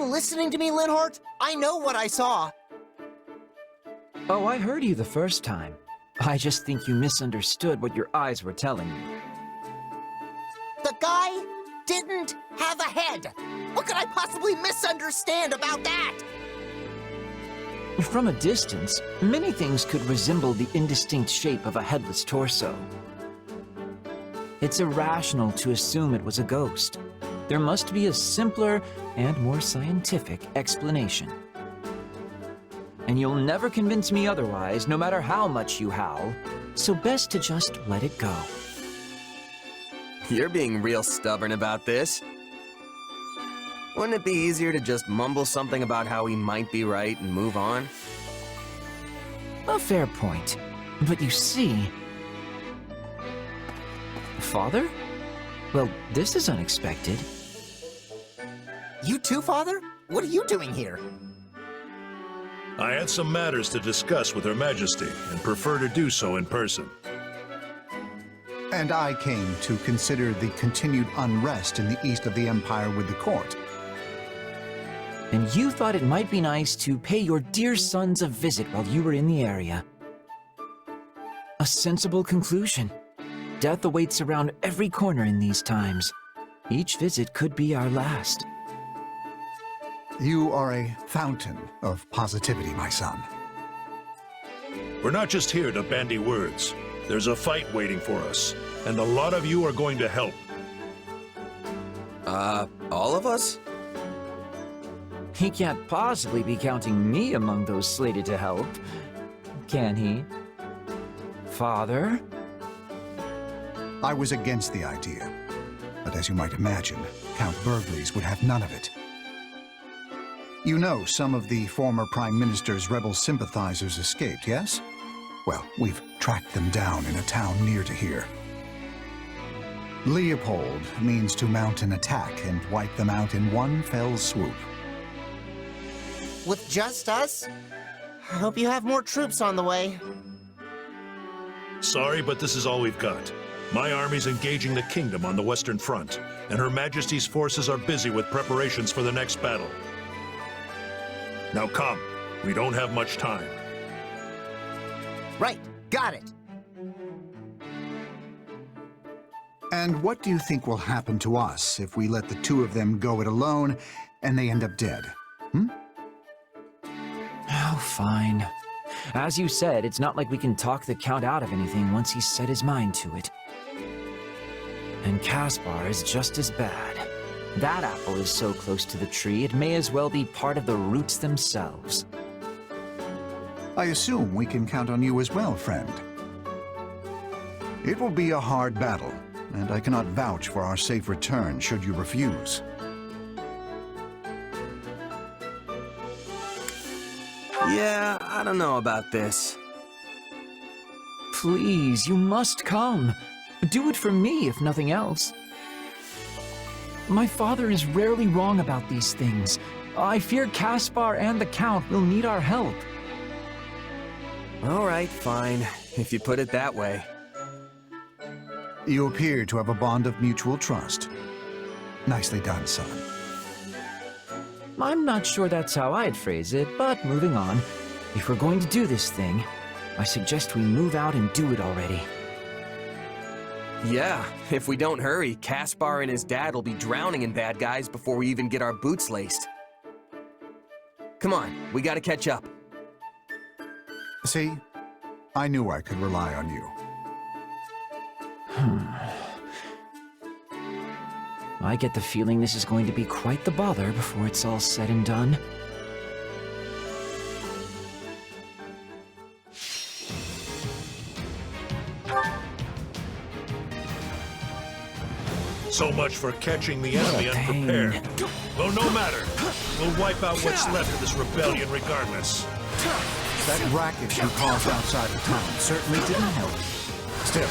even listening to me, Linhart? I know what I saw. Oh, I heard you the first time. I just think you misunderstood what your eyes were telling you. The guy didn't have a head. What could I possibly misunderstand about that? From a distance, many things could resemble the indistinct shape of a headless torso. It's irrational to assume it was a ghost. There must be a simpler and more scientific explanation. And you'll never convince me otherwise, no matter how much you howl, so best to just let it go. You're being real stubborn about this. Wouldn't it be easier to just mumble something about how he might be right and move on? A fair point. But you see... Father? Well, this is unexpected. You too, Father? What are you doing here? I had some matters to discuss with Her Majesty, and prefer to do so in person. And I came to consider the continued unrest in the east of the Empire with the court. And you thought it might be nice to pay your dear sons a visit while you were in the area. A sensible conclusion. Death awaits around every corner in these times. Each visit could be our last. You are a fountain of positivity, my son. We're not just here to bandy words. There's a fight waiting for us, and a lot of you are going to help. All of us? He can't possibly be counting me among those slated to help, can he? Father? I was against the idea, but as you might imagine, Count Burgleys would have none of it. You know some of the former Prime Minister's rebel sympathizers escaped, yes? Well, we've tracked them down in a town near to here. Leopold means to mount an attack and wipe them out in one fell swoop. With just us? I hope you have more troops on the way. Sorry, but this is all we've got. My army's engaging the kingdom on the Western Front, and Her Majesty's forces are busy with preparations for the next battle. Now come, we don't have much time. Right, got it. And what do you think will happen to us if we let the two of them go it alone and they end up dead? Oh, fine. As you said, it's not like we can talk the Count out of anything once he's set his mind to it. And Caspar is just as bad. That apple is so close to the tree, it may as well be part of the roots themselves. I assume we can count on you as well, friend. It will be a hard battle, and I cannot vouch for our safe return should you refuse. Yeah, I don't know about this. Please, you must come. Do it for me, if nothing else. My father is rarely wrong about these things. I fear Caspar and the Count will need our help. All right, fine, if you put it that way. You appear to have a bond of mutual trust. Nicely done, son. I'm not sure that's how I'd phrase it, but moving on. If we're going to do this thing, I suggest we move out and do it already. Yeah, if we don't hurry, Caspar and his dad will be drowning in bad guys before we even get our boots laced. Come on, we gotta catch up. See? I knew I could rely on you. I get the feeling this is going to be quite the bother before it's all said and done. So much for catching the enemy unprepared. Though no matter, we'll wipe out what's left of this rebellion regardless. That racket you caused outside of town certainly didn't help. Still,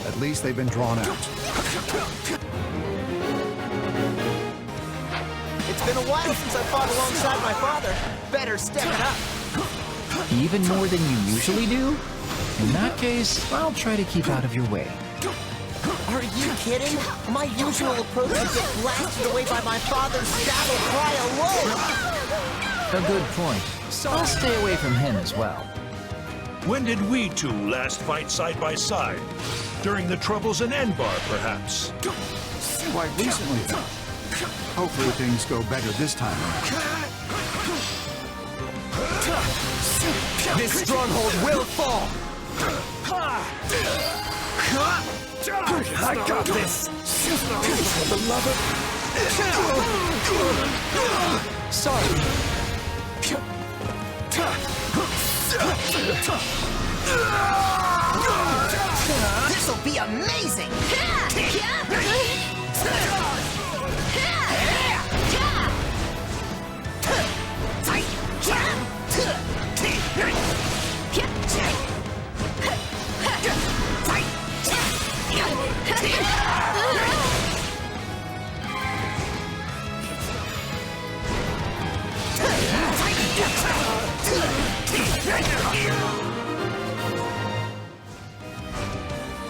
at least they've been drawn out. It's been a while since I fought alongside my father. Better step it up. Even more than you usually do? In that case, I'll try to keep out of your way. Are you kidding? My usual approach is to get blasted away by my father's battle cry alone! A good point. So I'll stay away from him as well. When did we two last fight side by side? During the troubles in Enbar, perhaps? Quite recently, then. Hopefully things go better this time around. This stronghold will fall! I got this! Sorry. This'll be amazing!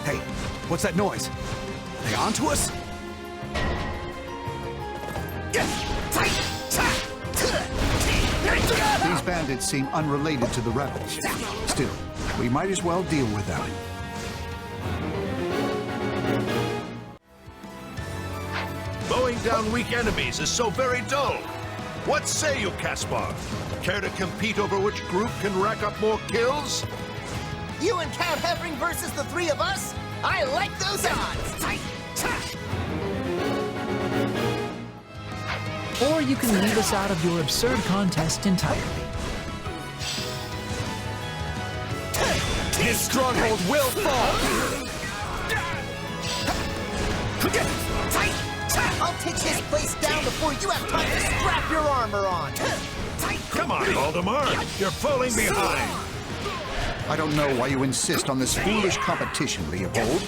Hey, what's that noise? Are they onto us? These bandits seem unrelated to the rebels. Still, we might as well deal with them. Mowing down weak enemies is so very dull. What say you, Caspar? Care to compete over which group can rack up more kills? You and Count Hevering versus the three of us? I like those odds! Or you can leave us out of your absurd contest entirely. This stronghold will fall! I'll take this place down before you have time to strap your armor on! Come on, Valdemar. You're falling behind. I don't know why you insist on this foolish competition, Leopold.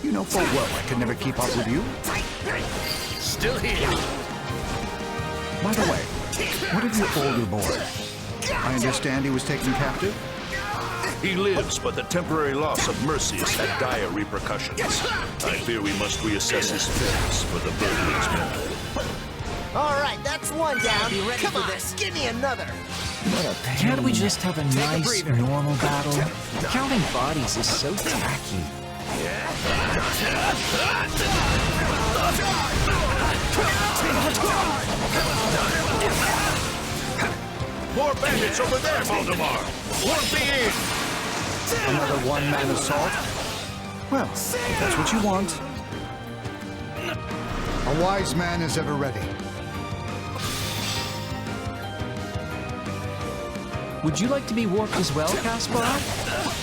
You know full well I can never keep up with you. Still here! By the way, what of your older boy? I understand he was taken captive? He lives, but the temporary loss of Mercy has had dire repercussions. I fear we must reassess his fitness for the Birdling's men. All right, that's one down. Be ready Come for on, this. give me another. Can't we just have a nice, breather. normal battle? Counting bodies is so tacky. More bandits over there, Valdemar. Won't be in. Another one-man assault? Well, if that's what you want. A wise man is ever ready. Would you like to be warped as well, Caspar?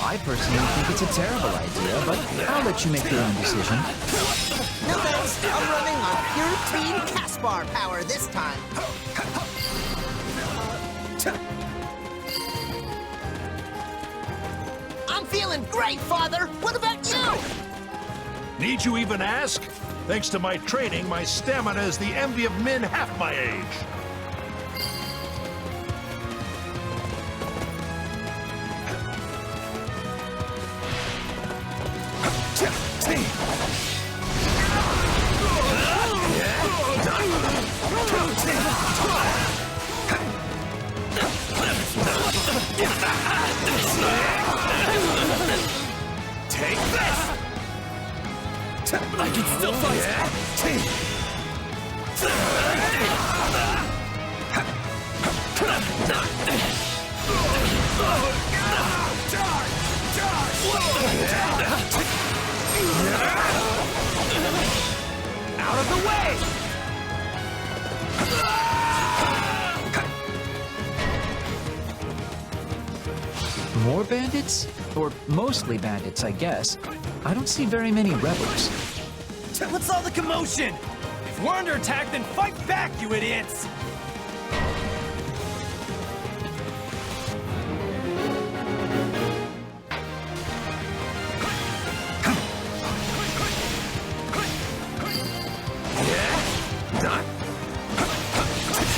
I personally think it's a terrible idea, but I'll let you make your own decision. No thanks, I'm running on pure Team Caspar power this time. I'm feeling great, Father! What about you? Need you even ask? Thanks to my training, my stamina is the envy of men half my age. Take this! I can still fight! Out of the way! More bandits? Or mostly bandits, I guess. I don't see very many rebels. What's all the commotion? If we're under attack, then fight back, you idiots!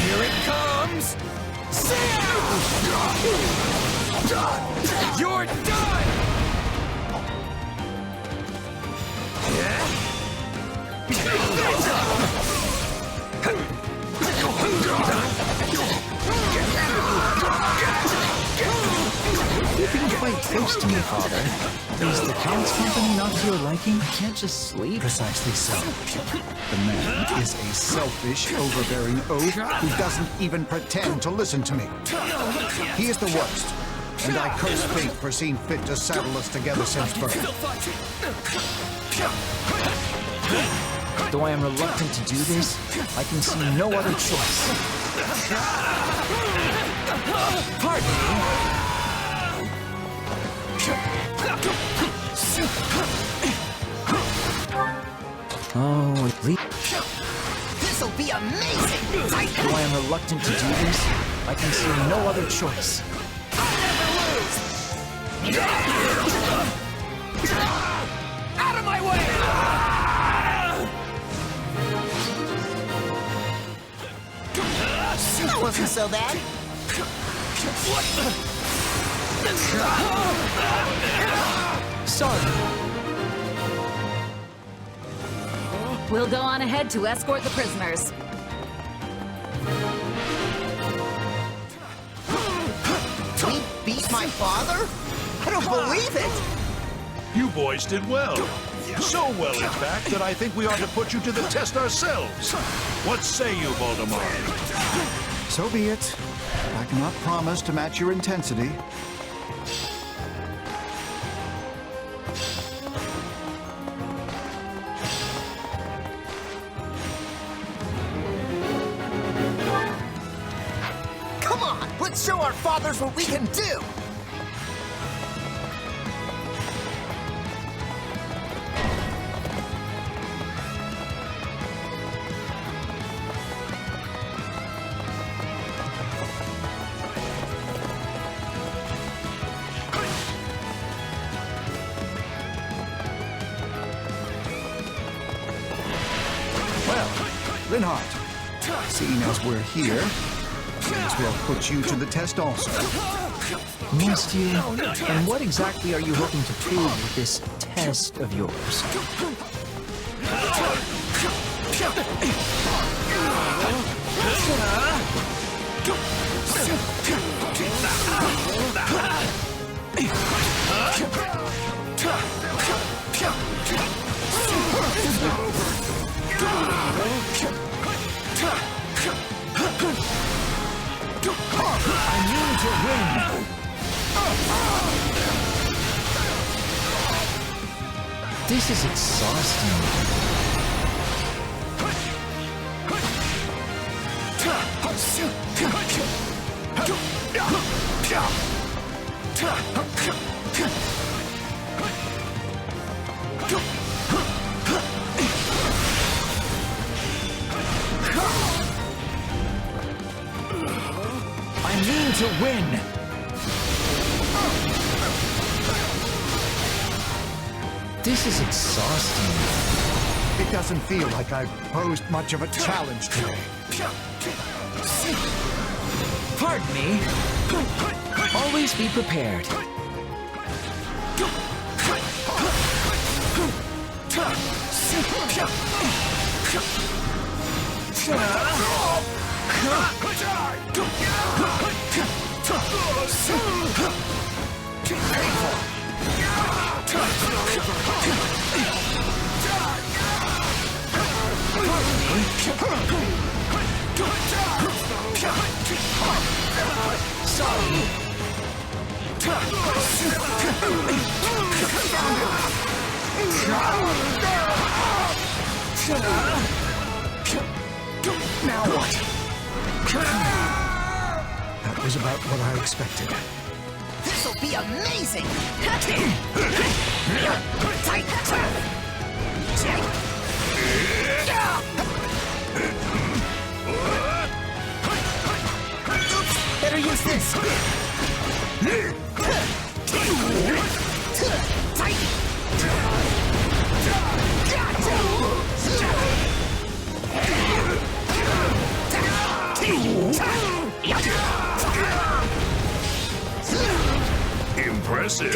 Here it comes! You're done! news to me, Father. Is the Count's company not to your liking? I can't just sleep. Precisely so. The man is a selfish, overbearing oaf who doesn't even pretend to listen to me. He is the worst, and I curse fate for seeing fit to saddle us together since birth. Though I am reluctant to do this, I can see no other choice. Pardon me. Oh, at least... This'll be amazing! Though I am reluctant to do this, I can see no other choice. Out of my way! That wasn't so bad. Sorry. We'll go on ahead to escort the prisoners. We beat my father? I don't believe it! You boys did well. So well, in fact, that I think we ought to put you to the test ourselves. What say you, Voldemort? So be it. I cannot promise to match your intensity. Come on, let's show our fathers what we can do! Linhardt, seeing as we're here, may as well put you to the test also. Must you? And what exactly are you hoping to prove with this test of yours? I need to win! This is exhausting. I mean to win! This is exhausting. It doesn't feel like I've posed much of a challenge today. Pardon me. Always be prepared. Sorry. Now what? That was about what I expected. This'll be amazing! Oops, better use this! Impressive.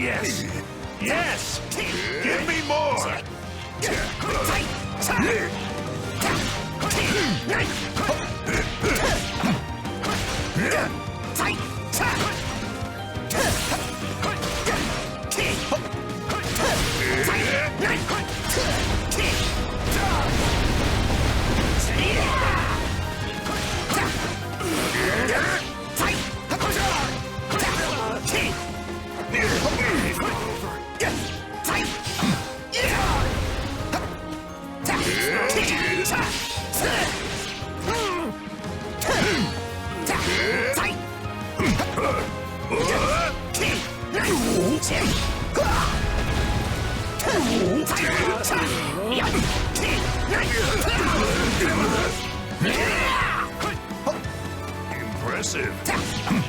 Yes! Yes! Give me more! Impressive.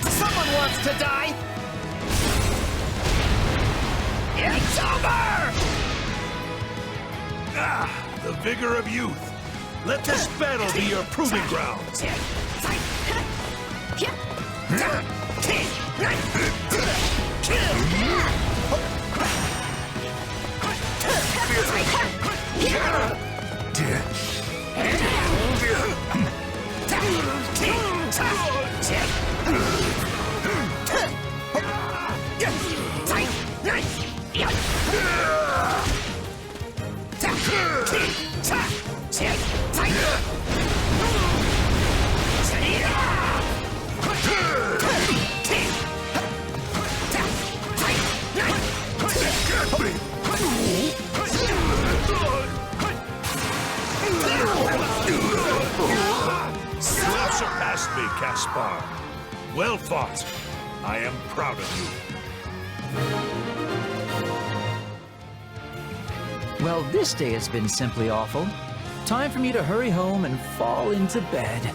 Someone wants to die! It's over! Ah, the vigor of youth. Let this battle be your proving ground. You have surpassed me, Caspar. Well fought. I am proud of you. Well, this day has been simply awful. Time for me to hurry home and fall into bed.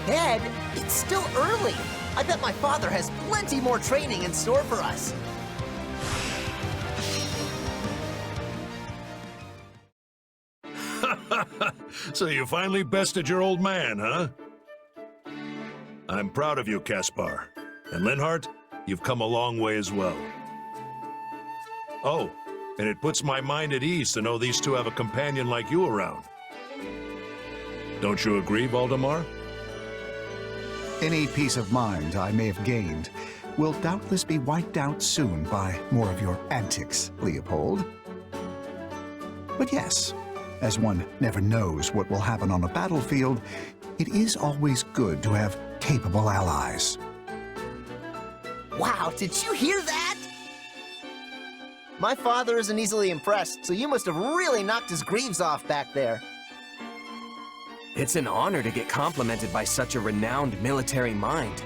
Ed, it's still early. I bet my father has plenty more training in store for us. So you finally bested your old man, huh? I'm proud of you, Caspar. And Linhardt, you've come a long way as well. Oh, and it puts my mind at ease to know these two have a companion like you around. Don't you agree, Valdemar? Any peace of mind I may have gained will doubtless be wiped out soon by more of your antics, Leopold. But yes, as one never knows what will happen on a battlefield, it is always good to have capable allies. Wow, did you hear that? My father isn't easily impressed, so you must have really knocked his greaves off back there. It's an honor to get complimented by such a renowned military mind.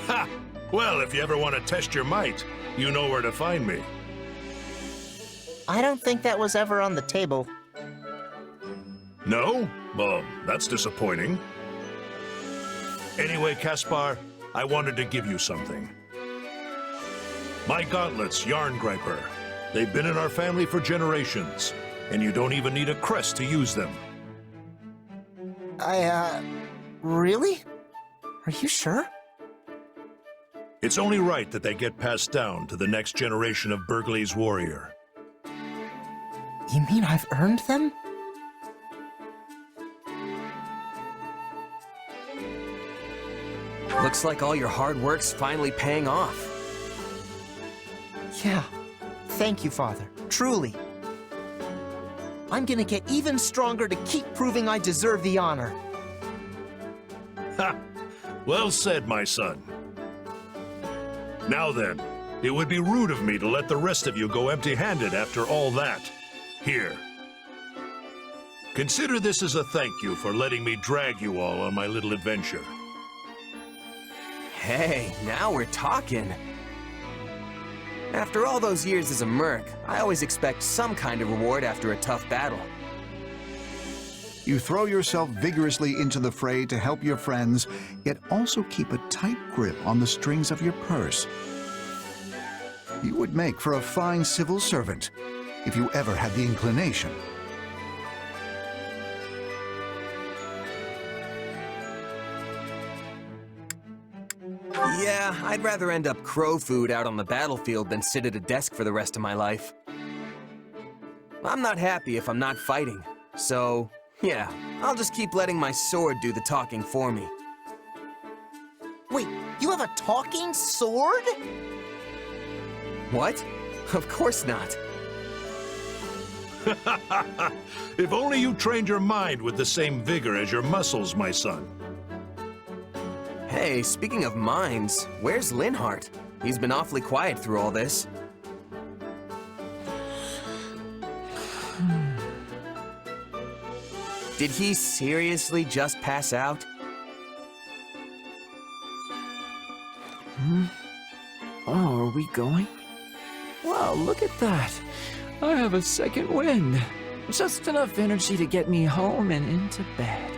Ha! Well, if you ever want to test your might, you know where to find me. I don't think that was ever on the table. No? Well, that's disappointing. Anyway, Caspar, I wanted to give you something. My gauntlets, Yarn Griper. They've been in our family for generations, and you don't even need a crest to use them. Really? Are you sure? It's only right that they get passed down to the next generation of Burgley's warrior. You mean I've earned them? Looks like all your hard work's finally paying off. Yeah. Thank you, Father. Truly. I'm gonna get even stronger to keep proving I deserve the honor. Ha! Well said, my son. Now then, it would be rude of me to let the rest of you go empty-handed after all that. Here. Consider this as a thank you for letting me drag you all on my little adventure. Hey, now we're talking. After all those years as a merc, I always expect some kind of reward after a tough battle. You throw yourself vigorously into the fray to help your friends, yet also keep a tight grip on the strings of your purse. You would make for a fine civil servant, if you ever had the inclination. Yeah, I'd rather end up crow food out on the battlefield than sit at a desk for the rest of my life. I'm not happy if I'm not fighting, so yeah, I'll just keep letting my sword do the talking for me. Wait, you have a talking sword? What? Of course not. If only you trained your mind with the same vigor as your muscles, my son. Hey, speaking of minds, where's Linhardt? He's been awfully quiet through all this. Did he seriously just pass out? Oh, are we going? Wow, look at that. I have a second wind. Just enough energy to get me home and into bed.